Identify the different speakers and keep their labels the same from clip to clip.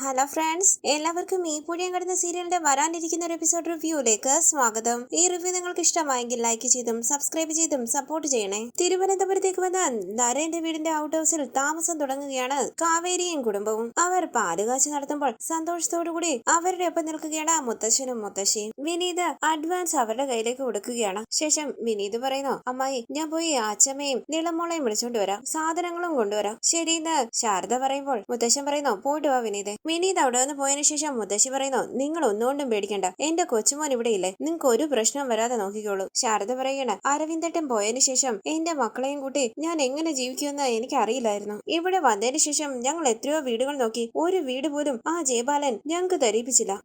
Speaker 1: Hello friends, എല്ലാവർക്കും ഈ പുഴിയം കടന്ന സീരിയലിന്റെ വരാനിരിക്കുന്ന ഒരു എപ്പിസോഡ് റിവ്യൂയിലേക്ക് സ്വാഗതം. ഈ റിവ്യൂ നിങ്ങൾക്ക് ഇഷ്ടമായെങ്കിൽ ലൈക്ക് ചെയ്തും സബ്സ്ക്രൈബ് ചെയ്തും സപ്പോർട്ട് ചെയ്യണേ. തിരുവനന്തപുരത്തേക്ക് വന്ന നരേന്റെ വീടിന്റെ ഔട്ട് ഹൗസിൽ താമസം തുടങ്ങുകയാണ് കാവേരിയും കുടുംബവും. അവർ പാലുകാച്ച് നടത്തുമ്പോൾ സന്തോഷത്തോടുകൂടി അവരുടെ ഒപ്പം നിൽക്കുകയാണ് മുത്തശ്ശനും മുത്തശ്ശിയും. വിനീത് അഡ്വാൻസ് അവരുടെ കയ്യിലേക്ക് കൊടുക്കുകയാണ്. ശേഷം വിനീത് പറയുന്നു, അമ്മായി ഞാൻ പോയി അച്ഛമ്മയും നിളമോളെയും വിളിച്ചോണ്ട് വരാം, സാധനങ്ങളും കൊണ്ടുവരാം. ശരിയെന്ന് ശാരദ പറയുമ്പോൾ മുത്തശ്ശൻ പറയുന്നു, പോയിട്ട് വാ വിനീത്. വിനീത് അവിടെ നിന്ന് പോയതിനു ശേഷം മുത്തശ്ശി പറയുന്നു, നിങ്ങൾ ഒന്നുകൊണ്ടും പേടിക്കണ്ട, എന്റെ കൊച്ചുമോൻ ഇവിടെ ഇല്ലേ, നിങ്ങൾക്ക് ഒരു പ്രശ്നവും വരാതെ നോക്കിക്കോളൂ. ശാരദ പറയണ, അരവിന്ദട്ടൻ പോയതിനു ശേഷം എന്റെ മക്കളെയും കൂട്ടി ഞാൻ എങ്ങനെ ജീവിക്കുമെന്ന് എനിക്ക് അറിയില്ലായിരുന്നു. ഇവിടെ വന്നതിന് ശേഷം ഞങ്ങൾ എത്രയോ വീടുകൾ നോക്കി, ഒരു വീട് പോലും ആ ജയപാലൻ ഞങ്ങൾക്ക് ധരിപ്പിച്ചില്ല.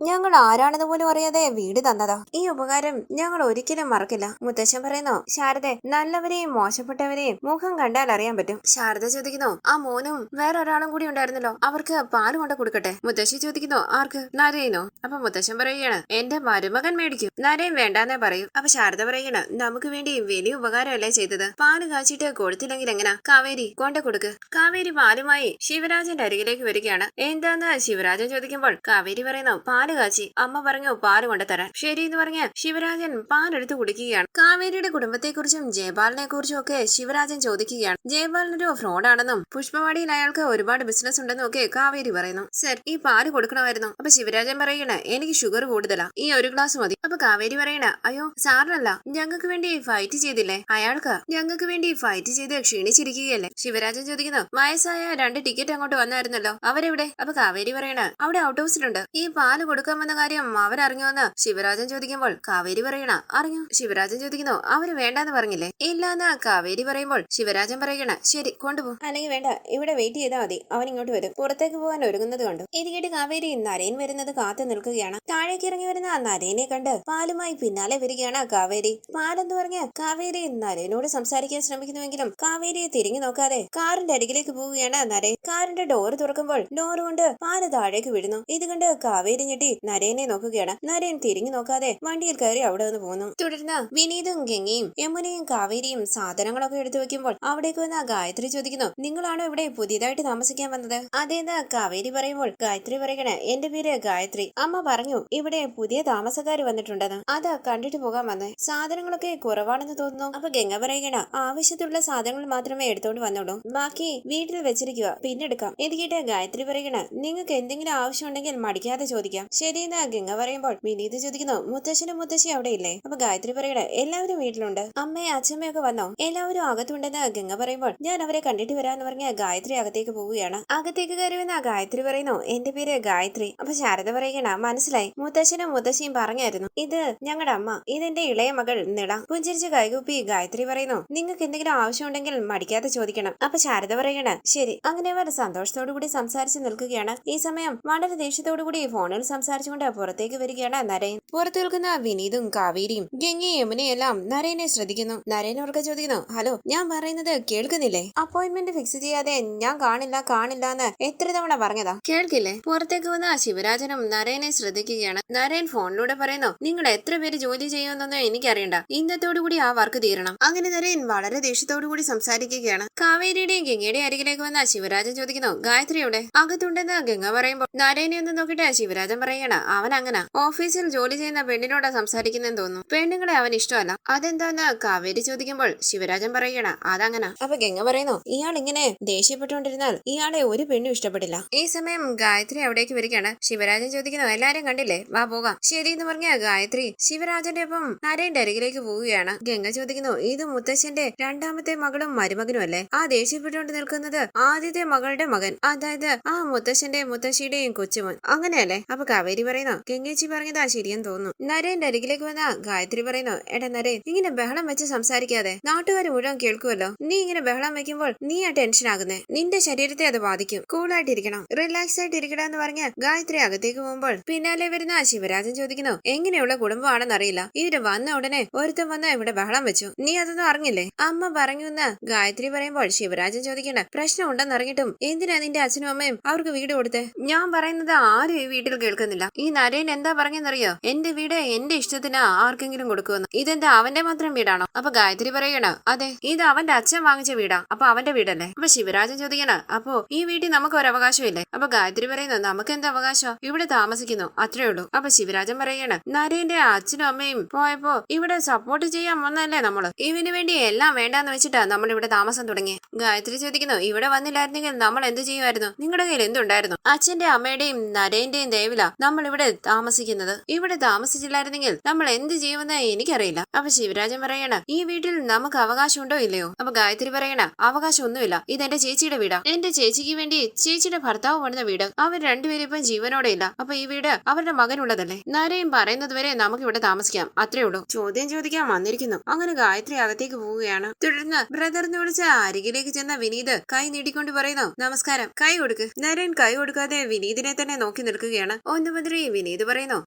Speaker 1: ഞങ്ങൾ ആരാണെന്ന് പോലും അറിയാതെ വീട് തന്നതാ. ഈ ഉപകാരം ഞങ്ങൾ ഒരിക്കലും മറക്കില്ല. മുത്തശ്ശൻ പറയുന്നു, ശാരദ നല്ലവരെയും മോശപ്പെട്ടവരെയും മുഖം കണ്ടാൽ അറിയാൻ പറ്റും. ശാരദ ചോദിക്കുന്നു, ആ മോനും വേറൊരാളും കൂടി ഉണ്ടായിരുന്നല്ലോ, അവർക്ക് പാല് കൊണ്ട് കൊടുക്കട്ടെ. മുത്തശ്ശി ചോദിക്കുന്നു, ആർക്ക്? നരേനോ? അപ്പൊ മുത്തശ്ശൻ പറയുകയാണ്, എന്റെ മരുമകൻ മേടിക്കും, നരേൻ വേണ്ടാന്നേ പറയൂ. അപ്പൊ ശാരദ പറയുകയാണ്, നമുക്ക് വേണ്ടി വലിയ ഉപകാരമല്ലേ ചെയ്തത്, പാല് കാച്ചിട്ട് കൊടുത്തില്ലെങ്കിൽ എങ്ങനാ, കാവേരി കൊണ്ട കൊടുക്ക്. കാവേരി പാലുമായി ശിവരാജന്റെ അരികിലേക്ക് വരികയാണ്. എന്താന്ന് ശിവരാജൻ ചോദിക്കുമ്പോൾ കാവേരി പറയുന്നു, പാല് കാച്ചി അമ്മ പറഞ്ഞു പാല് കൊണ്ട് തരാൻ. ശരി എന്ന് പറഞ്ഞ് ശിവരാജൻ പാലെടുത്ത് കുടിക്കുകയാണ്. കാവേരിയുടെ കുടുംബത്തെക്കുറിച്ചും ജയപാലിനെ കുറിച്ചും ഒക്കെ ശിവരാജൻ ചോദിക്കുകയാണ്. ജയപാലിനൊരു ഫ്രോഡാണെന്നും പുഷ്പവാടിയിൽ അയാൾക്ക് ഒരുപാട് ബിസിനസ് ഉണ്ടെന്നും ഒക്കെ കാവേരി പറയുന്നു. സർ, ഈ പാല് കൊടുക്കണമായിരുന്നു. അപ്പൊ ശിവരാജൻ പറയണ, എനിക്ക് ഷുഗർ കൂടുതലാ, ഈ ഒരു ഗ്ലാസ് മതി. അപ്പൊ കാവേരി പറയണ, അയ്യോ സാറിനല്ല, ഞങ്ങൾക്ക് വേണ്ടി ഫൈറ്റ് ചെയ്തില്ലേ അയാൾക്ക്, ഞങ്ങൾക്ക് വേണ്ടി ഫൈറ്റ് ചെയ്ത് ക്ഷീണിച്ചിരിക്കുകയല്ലേ. ശിവരാജൻ ചോദിക്കുന്നു, വയസ്സായ 2 ടിക്കറ്റ് അങ്ങോട്ട് വന്നായിരുന്നല്ലോ, അവരെവിടെ? അപ്പൊ കാവേരി പറയണ, അവിടെ ഔട്ട് ഹൗസിലുണ്ട്. ഈ പാല് കൊടുക്കാൻ വന്ന കാര്യം അവരറിഞ്ഞോന്ന് ശിവരാജൻ ചോദിക്കുമ്പോൾ കാവേരി പറയണ, അറിഞ്ഞു. ശിവരാജൻ ചോദിക്കുന്നു, അവര് വേണ്ടാന്ന് പറഞ്ഞില്ലേ? ഇല്ലാന്ന് കാവേരി പറയുമ്പോൾ ശിവരാജൻ പറയണ, ശരി കൊണ്ടുപോകും, അല്ലെങ്കിൽ വേണ്ട, ഇവിടെ വെയിറ്റ് ചെയ്താൽ മതി, അവൻ ഇങ്ങോട്ട് വരും. പുറത്തേക്ക് പോകാൻ ഒരുങ്ങുന്നത് കണ്ടു. ഇത് കേട്ട് കാവേരി നരേൻ വരുന്നത് കാത്തു നിൽക്കുകയാണ്. താഴേക്ക് ഇറങ്ങി വരുന്ന നരേനെ കണ്ട് പാലുമായി പിന്നാലെ വരികയാണ് കാവേരി. പാലെന്ന് പറഞ്ഞ കാവേരി നരേനോട് സംസാരിക്കാൻ ശ്രമിക്കുന്നുവെങ്കിലും കാവേരിയെ തിരിഞ്ഞു നോക്കാതെ കാറിന്റെ അരികിലേക്ക് പോവുകയാണ് നരേൻ. കാറിന്റെ ഡോറ് തുറക്കുമ്പോൾ ഡോറ് കൊണ്ട് പാല് താഴേക്ക് വീഴുന്നു. ഇത് കണ്ട് കാവേരി ഞെട്ടി നരേനെ നോക്കുകയാണ്. നരേൻ തിരിഞ്ഞു നോക്കാതെ വണ്ടിയിൽ കയറി അവിടെ നിന്ന് പോകുന്നു. തുടർന്ന് വിനീതും ഗംഗയും യമുനയും കാവേരിയും സാധനങ്ങളൊക്കെ എടുത്തു വെക്കുമ്പോൾ അവിടേക്ക് വന്ന ഗായത്രി ചോദിക്കുന്നു, നിങ്ങളാണോ ഇവിടെ പുതിയതായിട്ട് താമസിക്കാൻ വന്നത്? അതേന്ന് കാവേരി പറയുമ്പോൾ ഗായത്രി പറയണ, എന്റെ പേര് ഗായത്രി, അമ്മ പറഞ്ഞു ഇവിടെ പുതിയ താമസക്കാര് വന്നിട്ടുണ്ടെന്ന്, അതാ കണ്ടിട്ട് പോകാൻ വന്നേ, സാധനങ്ങളൊക്കെ കുറവാണെന്ന് തോന്നുന്നു. അപ്പൊ ഗംഗ പറയണ, ആവശ്യത്തിലുള്ള സാധനങ്ങൾ മാത്രമേ എടുത്തോണ്ട് വന്നോളൂ, ബാക്കി വീട്ടിൽ വെച്ചിരിക്കുക, പിന്നെടുക്കാം. എനിക്കിട്ട് ഗായത്രി പറയണ, നിങ്ങൾക്ക് എന്തെങ്കിലും ആവശ്യമുണ്ടെങ്കിൽ മടിക്കാതെ ചോദിക്കാം. ശരിയെന്ന് ഗംഗ പറയുമ്പോൾ വിനീത് ചോദിക്കുന്നു, മുത്തശ്ശനും മുത്തശ്ശി അവിടെ ഇല്ലേ? അപ്പൊ ഗായത്രി പറയണ, എല്ലാവരും വീട്ടിലുണ്ട്, അമ്മയും അച്ഛമ്മയൊക്കെ വന്നോ? എല്ലാവരും അകത്തുണ്ടെന്ന് ഗംഗ പറയുമ്പോൾ ഞാൻ അവരെ കണ്ടിട്ട് വരാന്ന് പറഞ്ഞ ഗായത്രി അകത്തേക്ക് പോവുകയാണ്. അകത്തേക്ക് കയറി വന്ന ഗായത്രി പറയുന്നു, എന്റെ പേര് ഗായത്രി. അപ്പൊ ശാരദ പറയണ, മനസ്സിലായി, മുത്തശ്ശനും മുത്തശ്ശിയും പറഞ്ഞായിരുന്നു, ഇത് ഞങ്ങളുടെ അമ്മ, ഇതെന്റെ ഇളയ മകൾ നിള. പുഞ്ചിരിച്ച് കൈകൂപ്പി ഗായത്രി പറയുന്നു, നിങ്ങൾക്ക് എന്തെങ്കിലും ആവശ്യമുണ്ടെങ്കിൽ മടിക്കാതെ ചോദിക്കണം. അപ്പൊ ശാരദ പറയണ, ശരി. അങ്ങനെ അവർ സന്തോഷത്തോടു കൂടി സംസാരിച്ച് നിൽക്കുകയാണ്. ഈ സമയം വളരെ ദേഷ്യത്തോടു കൂടി ഫോണിൽ സംസാരിച്ചുകൊണ്ട് പുറത്തേക്ക് വരികയാണ് നരേൻ. പുറത്തു നിൽക്കുന്ന വിനീതും കാവേരിയും ഗംഗയും യമുനയും എല്ലാം നരേനെ ശ്രദ്ധിക്കുന്നു. നരേൻ ഉറക്കെ ചോദിക്കുന്നു, ഹലോ, ഞാൻ പറയുന്നത് കേൾക്കുന്നില്ലേ? അപ്പോയിന്റ്മെന്റ് ഫിക്സ് ചെയ്യാതെ ഞാൻ കാണില്ല എന്ന് എത്ര തവണ പറഞ്ഞതാ, കേൾക്കില്ലേ? പുറത്തേക്ക് വന്ന ശിവരാജനും നരേനെ ശ്രദ്ധിക്കുകയാണ്. നരേൻ ഫോണിലൂടെ പറയുന്നു, നിങ്ങൾ എത്ര പേര് ജോലി ചെയ്യുമെന്നൊന്നും എനിക്കറിയണ്ട, ഇന്നത്തോടുകൂടി ആ വർക്ക് തീരണം. അങ്ങനെ നരേൻ വളരെ ദേഷ്യത്തോടു കൂടി സംസാരിക്കുകയാണ്. കാവേരിയുടെയും ഗംഗയുടെയും അരികിലേക്ക് വന്ന ശിവരാജൻ ചോദിക്കുന്നു, ഗായത്രി എവിടെ? അകത്തുണ്ടെന്ന് ഗംഗ പറയുമ്പോൾ നരേനെ ഒന്ന് നോക്കിയിട്ട് ശിവരാജൻ പറയണം, അവൻ അങ്ങനെ ഓഫീസിൽ ജോലി ചെയ്യുന്ന പെണ്ണിനോടാ സംസാരിക്കുന്നെന്ന് തോന്നുന്നു, പെണ്ണുങ്ങളെ അവൻ ഇഷ്ടമല്ല. അതെന്താന്ന് കാവേരി ചോദിക്കുമ്പോൾ ശിവരാജൻ പറയണ, അതങ്ങനെ. അപ്പൊ ഗംഗ പറയുന്നു, ഇയാൾ ഇങ്ങനെ ദേഷ്യപ്പെട്ടുകൊണ്ടിരുന്നാൽ ഇയാളെ ഒരു പെണ്ണും ഇഷ്ടപ്പെടില്ല. ഈ സമയം ഗായത്രി അവിടേക്ക് വരികയാണ്. ശിവരാജൻ ചോദിക്കുന്നു, എല്ലാരും കണ്ടില്ലേ, വാ പോകാം. ശരി എന്ന് പറഞ്ഞ ഗായത്രി ശിവരാജന്റെ ഒപ്പം നരേന്റെ അരികിലേക്ക് പോവുകയാണ്. ഗംഗ ചോദിക്കുന്നു, ഇത് മുത്തശ്ശന്റെ രണ്ടാമത്തെ മകളും മരുമകനും അല്ലേ? ആ ദേഷ്യപ്പെട്ടുകൊണ്ട് നിൽക്കുന്നത് ആദ്യത്തെ മകളുടെ മകൻ, അതായത് ആ മുത്തശ്ശന്റെ മുത്തശ്ശിയുടെയും കൊച്ചുമോൻ, അങ്ങനെയല്ലേ? അപ്പൊ കാവേരി പറയുന്നു, ഗംഗേച്ചി പറഞ്ഞതാ ശരിയെന്ന് തോന്നുന്നു. നരേന്റെ അരികിലേക്ക് വന്ന ഗായത്രി പറയുന്നു, എടാ നരേൻ, ഇങ്ങനെ ബഹളം വെച്ച് സംസാരിക്കാതെ, നാട്ടുകാർ മുഴുവൻ കേൾക്കുമല്ലോ, നീ ഇങ്ങനെ ബഹളം വെക്കുമ്പോൾ നീ ആ ടെൻഷൻ ആകുന്നേ, നിന്റെ ശരീരത്തെ അത് ബാധിക്കും, കൂളായിട്ടിരിക്കണം, റിലാക്സ് ആയിട്ട് ഇരിക്കണം എന്ന് പറഞ്ഞ് ഗായത്രി അകത്തേക്ക് പോകുമ്പോൾ പിന്നാലെ വരുന്ന ശിവരാജൻ ചോദിക്കുന്നു, എങ്ങനെയുള്ള കുടുംബമാണെന്ന് അറിയില്ല, ഇവര് വന്ന ഉടനെ ഒരുത്തം വന്ന് ഇവിടെ ബഹളം വെച്ചു, നീ അതൊന്നും അറിഞ്ഞില്ലേ? അമ്മ പറഞ്ഞു എന്ന് ഗായത്രി പറയുമ്പോൾ ശിവരാജൻ ചോദിക്കണ്ട, പ്രശ്നം ഉണ്ടെന്ന് അറിഞ്ഞിട്ടും എന്തിനാ നിന്റെ അച്ഛനും അമ്മയും അവർക്ക് വീട് കൊടുത്തേ? ഞാൻ പറയുന്നത് ആരും ഈ വീട്ടിൽ കേൾക്കുന്നില്ല. ഈ നരേൻ എന്താ പറഞ്ഞെന്നറിയോ, എന്റെ വീട് എന്റെ ഇഷ്ടത്തിന് ആർക്കെങ്കിലും കൊടുക്കുമെന്ന്. ഇതെന്താ അവന്റെ മാത്രം വീടാണോ? അപ്പൊ ഗായത്രി പറയണ, അതെ, ഇത് അവന്റെ അച്ഛൻ വാങ്ങിച്ച വീടാ, അപ്പൊ അവന്റെ വീടല്ലേ? അപ്പൊ ശിവരാജൻ ചോദിക്കണ, അപ്പോ ഈ വീട്ടിൽ നമുക്ക് ഒരു അവകാശമില്ലേ? അപ്പൊ ഗായത്രി പറയുന്നു നമുക്ക് എന്ത് അവകാശം ഇവിടെ താമസിക്കുന്നു അത്രേ ഉള്ളൂ. അപ്പൊ ശിവരാജൻ പറയാണ് നരേന്റെ അച്ഛനും അമ്മയും പോയപ്പോ ഇവിടെ സപ്പോർട്ട് ചെയ്യാൻ വന്നല്ലേ നമ്മള്, ഇവന് വേണ്ടി എല്ലാം വേണ്ടാന്ന് വെച്ചിട്ടാ നമ്മൾ ഇവിടെ താമസം തുടങ്ങി. ഗായത്രി ചോദിക്കുന്നു ഇവിടെ വന്നില്ലായിരുന്നെങ്കിൽ നമ്മൾ എന്ത് ചെയ്യുമായിരുന്നു, നിങ്ങളുടെ കയ്യിൽ എന്തുണ്ടായിരുന്നു? അച്ഛന്റെ അമ്മയുടെയും നരേന്റെയും ദയവില നമ്മൾ ഇവിടെ താമസിക്കുന്നത്. ഇവിടെ താമസിച്ചില്ലായിരുന്നെങ്കിൽ നമ്മൾ എന്ത് ചെയ്യുമെന്ന് എനിക്കറിയില്ല. അപ്പൊ ശിവരാജൻ പറയണ ഈ വീട്ടിൽ നമുക്ക് അവകാശം ഉണ്ടോ ഇല്ലയോ? അപ്പൊ ഗായത്രി പറയണ അവകാശം ഒന്നുമില്ല, ഇതെന്റെ ചേച്ചിയുടെ വീടാ. എന്റെ ചേച്ചിക്ക് വേണ്ടി ചേച്ചിയുടെ ഭർത്താവ് പണിത വീട്. അവർ രണ്ടുപേരും ഇപ്പം ജീവനോടെ ഇല്ല. അപ്പൊ ഈ വീട് അവരുടെ മകനുള്ളതല്ലേ. നരയും പറയുന്നത് വരെ നമുക്ക് ഇവിടെ താമസിക്കാം അത്രേ ഉള്ളൂ. ചോദ്യം ചോദിക്കാൻ വന്നിരിക്കുന്നു. അങ്ങനെ ഗായത്രി അകത്തേക്ക് പോവുകയാണ്. തുടർന്ന് ബ്രദറിനെ വിളിച്ച അരികിലേക്ക് ചെന്ന വിനീത് കൈ നീട്ടിക്കൊണ്ട് പറയുന്നു നമസ്കാരം, കൈ കൊടുക്ക്. നരൻ കൈ കൊടുക്കാതെ വിനീതിനെ തന്നെ നോക്കി നിൽക്കുകയാണ്. ഒന്ന് മുതലേ വിനീത് പറയുന്നു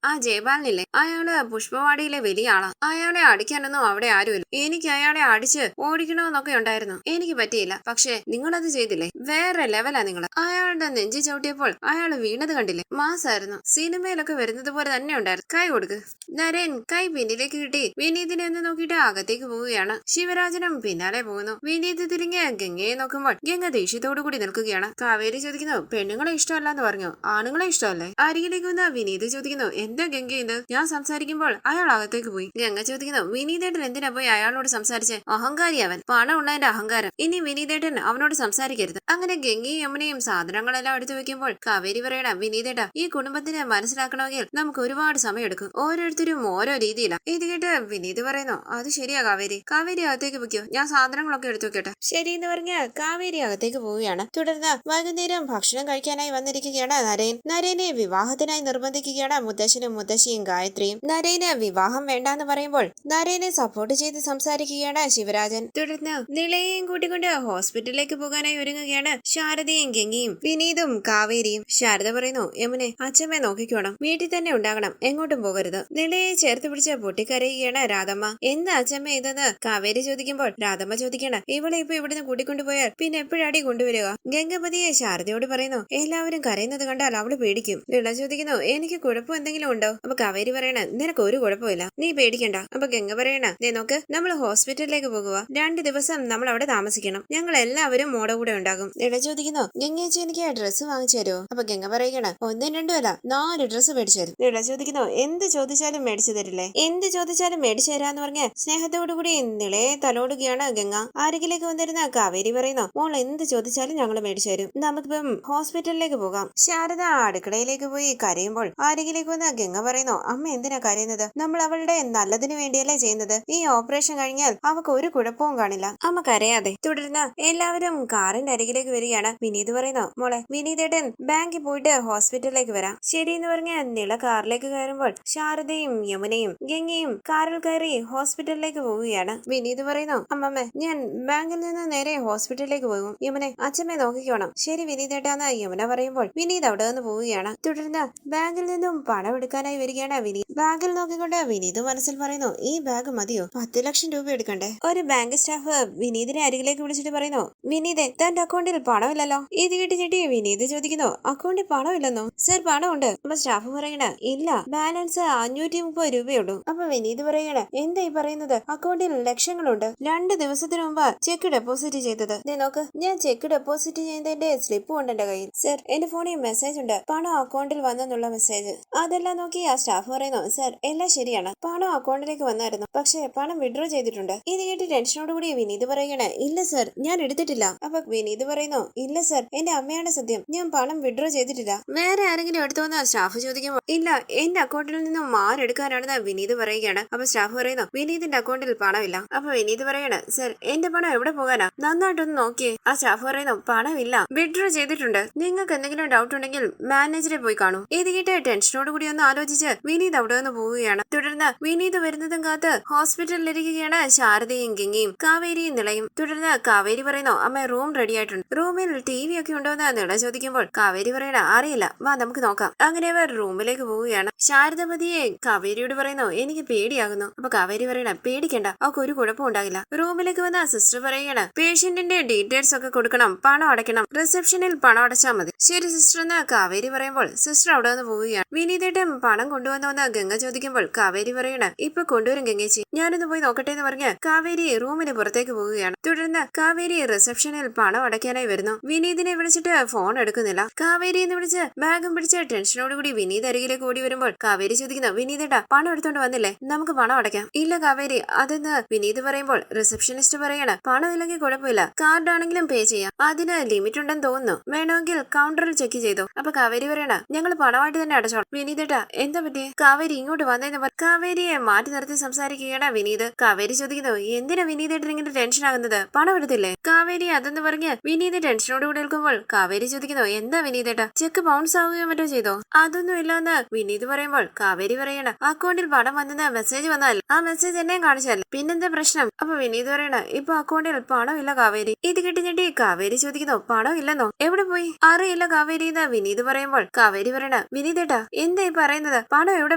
Speaker 1: ആ ജയപാലനില്ലേ, അയാള് പുഷ്പവാടിയിലെ വലിയ ആളാ. അയാളെ അടിക്കാനൊന്നും അവിടെ ആരുമില്ല. എനിക്ക് അയാളെ അടിച്ച് ഓടിക്കണമെന്നൊക്കെ ഉണ്ടായിരുന്നു, എനിക്ക് പറ്റിയില്ല. പക്ഷെ നിങ്ങളത് ചെയ്തില്ലേ, വേറെ ലെവലാ നിങ്ങൾ. അയാളുടെ നെഞ്ചി ചവിട്ടിയപ്പോൾ അയാൾ വീണത് കണ്ടില്ലേ, മാസായിരുന്നു. സിനിമയിലൊക്കെ വരുന്നത് പോലെ തന്നെ ഉണ്ടായിരുന്നു. കൈ കൊടുക്ക്. നരൻ കൈ പിന്നിലേക്ക് കിട്ടി വിനീതിനെ ഒന്ന് നോക്കിയിട്ട് അകത്തേക്ക് പോവുകയാണ്. ശിവരാജനും പിന്നാലെ പോകുന്നു. വിനീത് തിരിഞ്ഞ് ഗംഗയെ നോക്കുമ്പോൾ ഗംഗ ദേഷ്യത്തോടു കൂടി നിൽക്കുകയാണ്. കാവേരി ചോദിക്കുന്നു പെണ്ണുങ്ങളെ ഇഷ്ടമല്ലാന്ന് പറഞ്ഞു, ആണുങ്ങളെ ഇഷ്ടമല്ലേ? അരികിലേക്ക് വന്ന വിനീത് ചോദിക്കുന്നു എന്താ ഗംഗ ഇത്? ഞാൻ സംസാരിക്കുമ്പോൾ അയാൾ അകത്തേക്ക് പോയി. ഗംഗ ചോദിക്കുന്നു വിനീതേട്ടൻ എന്തിനാ പോയി അയാളോട് സംസാരിച്ച്? അഹങ്കാരി അവൻ, പണം ഉള്ളതിന്റെ അഹങ്കാരം. ഇനി വിനീതേട്ടൻ അവനോട് സംസാരിക്കരുത്. അങ്ങനെ ഗംഗയും യമുനയും സാധനങ്ങളെല്ലാം എടുത്തു വെക്കുമ്പോൾ കാവേരി പറയണം വിനീതേട്ട ഈ കുടുംബത്തിനെ മനസ്സിലാക്കണമെങ്കിൽ നമുക്ക് ഒരുപാട് സമയം എടുക്കും, ഓരോരുത്തരും ഓരോ രീതിയിലാ. ഇത് കേട്ട് വിനീത് പറയുന്നു അത് ശരിയാ കാവേരി, കാവേരി അകത്തേക്ക് വെക്കോ, ഞാൻ സാധനങ്ങളൊക്കെ എടുത്തു വെക്കട്ടെ. ശരി എന്ന് പറഞ്ഞ കാവേരി അകത്തേക്ക് പോവുകയാണ്. തുടർന്ന് വൈകുന്നേരം ഭക്ഷണം കഴിക്കാനായി വന്നിരിക്കുകയാണ് നരേൻ. നരേനെ വിവാഹത്തിനായി നിർബന്ധിക്കുകയാണ് മുത്തശ്ശനും മുത്തശ്ശിയും ഗായത്രിയും. നരേന് വിവാഹം വേണ്ടാന്ന് പറയുമ്പോൾ നരേനെ സപ്പോർട്ട് ചെയ്ത് സംസാരിക്കുകയാണ് ശിവരാജൻ. തുടർന്ന് നിളയെയും കൂട്ടിക്കൊണ്ട് ഹോസ്പിറ്റലിലേക്ക് പോകാനായി ഒരുങ്ങുകയാണ് ശാരദയും ഗംഗയും വിനീതും കാവേരിയും. ശാരദ പറയുന്നു യമുനെ അച്ഛമ്മയെ നോക്കിക്കോണം, വീട്ടിൽ തന്നെ ഉണ്ടാകണം, എങ്ങോട്ടും പോകരുത്. നിളയെ ചേർത്ത് പിടിച്ച് പൊട്ടിക്കരയുകയാണ് രാധമ്മ. എന്താ അച്ഛമ്മ ഇതെന്ന് കാവേരി ചോദിക്കുമ്പോൾ രാധമ്മ ചോദിക്കണം ഇവളെ ഇപ്പൊ ഇവിടുന്ന് കൂട്ടിക്കൊണ്ടുപോയാൽ പിന്നെ എപ്പോഴാടി കൊണ്ടുവരിക? ഗംഗപതിയെ ശാരദയോട് പറയുന്നു എല്ലാവരും കരയുന്നത് കണ്ടാൽ അവള് പേടിക്കും. നിള ചോദിക്കുന്നു എനിക്ക് കുഴപ്പം എന്തെങ്കിലും ഉണ്ടോ? അപ്പൊ കാവേരി പറയണ നിനക്ക് ഒരു കുഴപ്പമില്ല, നീ പേടിക്കണ്ട. അപ്പൊ ഗംഗ പറയണ നോക്ക് നമ്മൾ ഹോസ്പിറ്റലിലേക്ക് പോകുക, 2 ദിവസം നമ്മൾ അവിടെ താമസിക്കണം, ഞങ്ങൾ എല്ലാവരും മോടെ കൂടെ ഉണ്ടാകും. നിള ചോദിക്കുന്നു ഗംഗേച്ചി എനിക്ക് ഡ്രസ്സ് വാങ്ങിച്ചു തരുമോ? അപ്പൊ ഗംഗ പറയണ 1 2 അല്ല 4 ഡ്രസ്സ് മേടിച്ചു തരും. നിള ചോദിക്കുന്നു എന്ത് ചോദിച്ചാലും മേടിച്ചു തരില്ലേ? എന്ത് ചോദിച്ചാലും മേടിച്ചു തരാന്ന് പറഞ്ഞ് സ്നേഹത്തോടു കൂടി നിളയെ തലോടുകയാണ് ഗംഗ. അരികിലേക്ക് വന്നിരുന്ന കാവേരി പറയുന്നു മോൾ എന്ത് ചോദിച്ചാലും ഞങ്ങൾ മേടിച്ചു തരും, നമുക്കിപ്പം ഹോസ്പിറ്റലിലേക്ക് പോകാം. ശാരദ അടുക്കളയിലേക്ക് പോയി കരയുമ്പോൾ അരികിലേക്ക് വന്ന ഗംഗ പറയുന്നു അമ്മ എന്തിനാ കരയുന്നത്, നമ്മൾ അവളുടെ നല്ലതിനു വേണ്ടിയല്ലേ ചെയ്യുന്നത്, ഈ ഓപ്പറേഷൻ കഴിഞ്ഞാൽ അവക്ക് ഒരു കുഴപ്പവും കാണില്ല, അമ്മ കരയാതെ. തുടർന്ന് എല്ലാവരും കാറിന്റെ അരികിലേക്ക് വരികയാണ്. വിനീത് പറയുന്നു മോളെ വിനീതേട്ടൻ ബാങ്കിൽ പോയിട്ട് ഹോസ്പിറ്റലിലേക്ക് വരാം. ശരി എന്ന് പറഞ്ഞ് നിള കാറിലേക്ക് കയറുമ്പോൾ ശാരദയും യമുനയും ഗംഗയും കാറിൽ കയറി ഹോസ്പിറ്റലിലേക്ക് പോവുകയാണ്. വിനീത് പറയുന്നു അമ്മമ്മ ഞാൻ ബാങ്കിൽ നിന്ന് നേരെ ഹോസ്പിറ്റലിലേക്ക് പോകും, യമുനെ അച്ഛമ്മയെ നോക്കിക്കോണം. ശരി വിനീതേട്ടാന്ന് യമുന പറയുമ്പോൾ വിനീത് അവിടെ നിന്ന് പോവുകയാണ്. തുടർന്ന് ബാങ്കിൽ നിന്നും പണം എടുക്കാനായി വരികയാണ് വിനീത്. ബാഗിൽ നോക്കിക്കൊണ്ട് വിനീത് മനസ്സിൽ പറയുന്നു ഈ ബാഗ് മതിയോ, 10 ലക്ഷം രൂപ എടുക്കണ്ടേ? ഒരു ബാങ്ക് സ്റ്റാഫ് വിനീതിനെ അരികിലേക്ക് വിളിച്ചിട്ട് പറയുന്നു വിനീതെ തന്റെ അക്കൗണ്ടിൽ പണമില്ലല്ലോ. ഇത് കേട്ട് ഞെട്ടി വിനീത് ചോദിക്കുന്നു അക്കൗണ്ടിൽ പണമില്ലെന്നോ? സർ പണമുണ്ട്. അപ്പൊ സ്റ്റാഫ് പറയണ ഇല്ല ബാലൻസ് 530 രൂപയുള്ളൂ. അപ്പൊ വിനീത് പറയണ എന്താ ഈ പറയുന്നത്, അക്കൗണ്ടിൽ ലക്ഷങ്ങളുണ്ട്, 2 ദിവസത്തിന് മുമ്പ് ചെക്ക് ഡെപ്പോസിറ്റ് ചെയ്തത്. നോക്ക് ഞാൻ ചെക്ക് ഡെപ്പോസിറ്റ് ചെയ്തതിന്റെ സ്ലിപ്പ് ഉണ്ട് എന്റെ കയ്യിൽ. സർ എന്റെ ഫോണിൽ മെസ്സേജ് ഉണ്ട് പണം അക്കൗണ്ടിൽ വന്നെന്നുള്ള മെസ്സേജ്. അതെല്ലാം നോക്കി ആ സ്റ്റാഫ് പറയുന്നു സർ എല്ലാം ശരിയാണ്, പണം അക്കൗണ്ടിലേക്ക് വന്നായിരുന്നു, പക്ഷെ പണം വിഡ്രോ ചെയ്തിട്ടുണ്ട്. ഇത് കേട്ട് ടെൻഷനോടുകൂടി വിനീത് പറയണ ഇല്ല സർ ഞാൻ എടുത്തിട്ടില്ല. അപ്പൊ വിനീത് പറയുന്നു ഇല്ല സർ എന്റെ അമ്മയാണ് സത്യം, ഞാൻ പണം വിഡ്രോ ചെയ്തിട്ടില്ല. വേറെ ആരെങ്കിലും എടുത്തോന്ന് സ്റ്റാഫ് ചോദിക്കുമ്പോൾ ഇല്ല എന്റെ അക്കൗണ്ടിൽ നിന്നും ആരെടുക്കാനാണെന്ന് വിനീത് പറയുകയാണ്. അപ്പൊ സ്റ്റാഫ് പറയുന്നു വിനീതിന്റെ അക്കൗണ്ടിൽ പണമില്ല. അപ്പൊ വിനീത് പറയണ സർ എന്റെ പണം എവിടെ പോകാനാ, നന്നായിട്ടൊന്ന് നോക്കിയേ. ആ സ്റ്റാഫ് പറയുന്നു പണമില്ല വിഡ്രോ ചെയ്തിട്ടുണ്ട്, നിങ്ങൾക്ക് എന്തെങ്കിലും ഡൗട്ട് ഉണ്ടെങ്കിൽ മാനേജറെ പോയി കാണൂ. ഇത് കേട്ട് ടെൻഷനോട് കൂടി ഒന്ന് ആലോചിച്ച് വിനീത് അവിടെ നിന്ന് പോവുകയാണ്. തുടർന്ന് വിനീത് വരുന്നതും കാത്ത് ഹോസ്പിറ്റലിലിരിക്കുകയാണ് ശാരദയും ഗംഗയും കാവേരിയും നിളയും. തുടർന്ന് കാവേരി പറയുന്നു അമ്മ റൂം റെഡി ആയിട്ടുണ്ട്, റൂമിൽ TV ഒക്കെ ഉണ്ടോന്ന് നിള ചോദിക്കുമ്പോൾ കാവേരി പറയണ അറിയില്ല വാ നമുക്ക് നോക്കാം. അങ്ങനെ അവർ റൂമിലേക്ക് പോവുകയാണ്. ശാരദപതിയെ കാവേരിയോട് പറയുന്നു എനിക്ക് പേടിയാകുന്നു. അപ്പൊ കാവേരി പറയണ പേടിക്കണ്ട അവർക്ക് ഒരു കുഴപ്പം ഉണ്ടാകില്ല. റൂമിലേക്ക് വന്ന സിസ്റ്റർ പറയുകയാണ് പേഷ്യന്റിന്റെ ഡീറ്റെയിൽസ് ഒക്കെ കൊടുക്കണം, പണം അടയ്ക്കണം, റിസപ്ഷനിൽ പണം അടച്ചാൽ മതി. ശരി സിസ്റ്റർ എന്ന് കാവേരി പറയുമ്പോൾ സിസ്റ്റർ അവിടെ നിന്ന് പോവുകയാണ്. വിനീതേട്ടൻ പണം കൊണ്ടുവന്നോന്ന് ഗംഗ ചോദിക്കുമ്പോൾ കാവേരി പറയണ ഇപ്പൊ കൊണ്ടുവരും ഗംഗേച്ചി, ഞാനൊന്ന് പോയി നോക്കട്ടെ എന്ന് പറഞ്ഞ് കാവേരി റൂമിന് പുറത്തേക്ക് പോവുകയാണ്. തുടർന്ന് കാവേരി റിസപ്ഷനിൽ പണം അടയ്ക്കാനായി വരുന്നു. വിനീതിനെ വിളിച്ചിട്ട് ഫോൺ എടുക്കുന്നില്ല. കാവേരി എന്ന് വിളിച്ച് ബാഗും പിടിച്ച് ടെൻഷനോടുകൂടി വിനീത് അരികിലേക്ക് ഓടി വരുമ്പോൾ കാവേരി ചോദിക്കുന്നു, വിനീതേട്ടാ പണം എടുത്തോണ്ട് വന്നില്ലേ, നമുക്ക് പണം അടയ്ക്കാം. ഇല്ല കാവേരി, അതെന്ന് വിനീത് പറയുമ്പോൾ റിസപ്ഷനിസ്റ്റ് പറയാണ്, പണം ഇല്ലെങ്കിൽ കുഴപ്പമില്ല, കാർഡ് ആണെങ്കിലും പേ ചെയ്യാം, അതിന് ലിമിറ്റ് ഉണ്ടെന്ന് തോന്നുന്നു, വേണമെങ്കിൽ കൗണ്ടറിൽ ചെക്ക് ചെയ്തോ. അപ്പൊ കാവേരി പറയണ, ഞങ്ങൾ പണമായിട്ട് തന്നെ അടച്ചോളാം. വിനീതേട്ടാ എന്താ പറ്റിയേ? കാവേരി ഇങ്ങോട്ട് വന്നേന്ന് കാവേരിയെ മാറ്റി നിർത്തി സംസാരിക്കുകയാണ് വിനീത്. കാവേരി ചോദിക്കുന്നു, എന്തിനാ വിനീതേട്ടൻ ഇങ്ങനെ ടെൻഷൻ ആകുന്നത്, പണം എടുത്തില്ലേ? കാവേരി അതെന്ന് പറഞ്ഞ് വിനീത് ടെൻഷനോടുകൂടി നിൽക്കുമ്പോൾ കാവേരി ചോദിക്കുന്നു, എന്താ വിനീതേട്ടാ, ചെക്ക് ബൗൺസ് ആവുകയോ മറ്റോ ചെയ്തോ? അതൊന്നും ഇല്ലെന്ന് വിനീത് പറയുമ്പോൾ കാവേരി പറയണ, അക്കൗണ്ടിൽ പണം വന്നെന്ന് മെസ്സേജ് വന്നല്ലേ, ആ മെസ്സേജ് എന്നെയും കാണിച്ചല്ലേ, പിന്നെന്താ പ്രശ്നം? അപ്പൊ വിനീത് പറയണ, ഇപ്പൊ അക്കൗണ്ടിൽ പണം ഇല്ല കാവേരി. ഇത് കിട്ടി ഞെട്ടി കാവേരി ചോദിക്കുന്നു, പണം ഇല്ലെന്നോ, എവിടെ പോയി? അറിയില്ല കാവേരി എന്ന് വിനീത് പറയുമ്പോൾ കാവേരി പറയണ, വിനീതേട്ടാ എന്താ ഈ പറയുന്നത്, പണം എവിടെ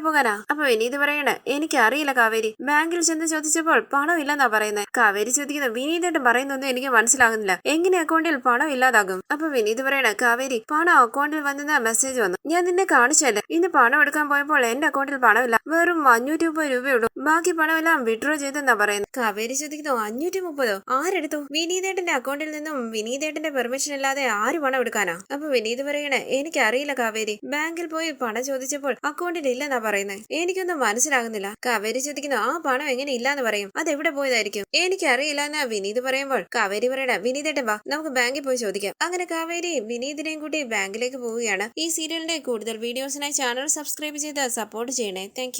Speaker 1: പോകാനാ? അപ്പൊ വിനീത് പറയണ, എനിക്ക് അറിയില്ല കാവേരി, ബാങ്കിൽ ചെന്ന് ചോദിച്ചപ്പോൾ പണം ഇല്ലെന്നാ പറയുന്നത്. കാവേരി ചോദിക്കുന്നു, വിനീതേട്ടൻ പറയുന്നൊന്നും എനിക്ക് മനസ്സിലാകുന്നില്ല, എങ്ങനെ അക്കൗണ്ടിൽ പണം ഇല്ലാതാകും? അപ്പൊ വിനീത് പറയണ, കാവേരി പണം അക്കൗണ്ടിൽ വന്നെന്ന മെസ്സേജ് വന്നു, ഞാൻ നിന്നെ കാണിച്ചല്ലേ, ഇന്ന് പണം എടുക്കാൻ പോയപ്പോൾ എന്റെ അക്കൗണ്ടിൽ പണമില്ല, വെറും 530 രൂപയുള്ളൂ, ബാക്കി പണമെല്ലാം വിഡ്രോ ചെയ്തെന്നാ പറയുന്നത്. കാവേരി ചോദിക്കുന്നു, 530? ആരെടുത്തു? വിനീതേട്ടന്റെ അക്കൗണ്ടിൽ നിന്നും വിനീതേട്ടന്റെ പെർമിഷൻ ഇല്ലാതെ ആര് പണം എടുക്കാനാ? അപ്പൊ വിനീത് പറയണേ, എനിക്കറിയില്ല കാവേരി, ബാങ്കിൽ പോയി പണം ചോദിച്ചപ്പോൾ അക്കൗണ്ടിൽ ഇല്ലെന്നാ പറയുന്നത്, എനിക്കൊന്നും മനസ്സിലാകുന്നില്ല. കാവേരി ചോദിക്കുന്നു, ആ പണം എങ്ങനെ ഇല്ലാന്ന് പറയും, അതെവിടെ പോയതായിരിക്കും? എനിക്കറിയില്ല എന്നാ വിനീത് പറയുമ്പോൾ കാവേരി പറയണ, വിനീതേട്ടൻ വാ, നമുക്ക് ബാങ്കിൽ പോയി ചോദിക്കാം. അങ്ങനെ കാവേരി വിനീതിനെയും കൂട്ടി ബാങ്കിലേക്ക് പോവുകയാണ്. ഈ സീരിയലിന്റെ കൂടുതൽ വീഡിയോസിനായി ചാനൽ സബ്സ്ക്രൈബ് ചെയ്ത് സപ്പോർട്ട് ചെയ്യണേ. താങ്ക്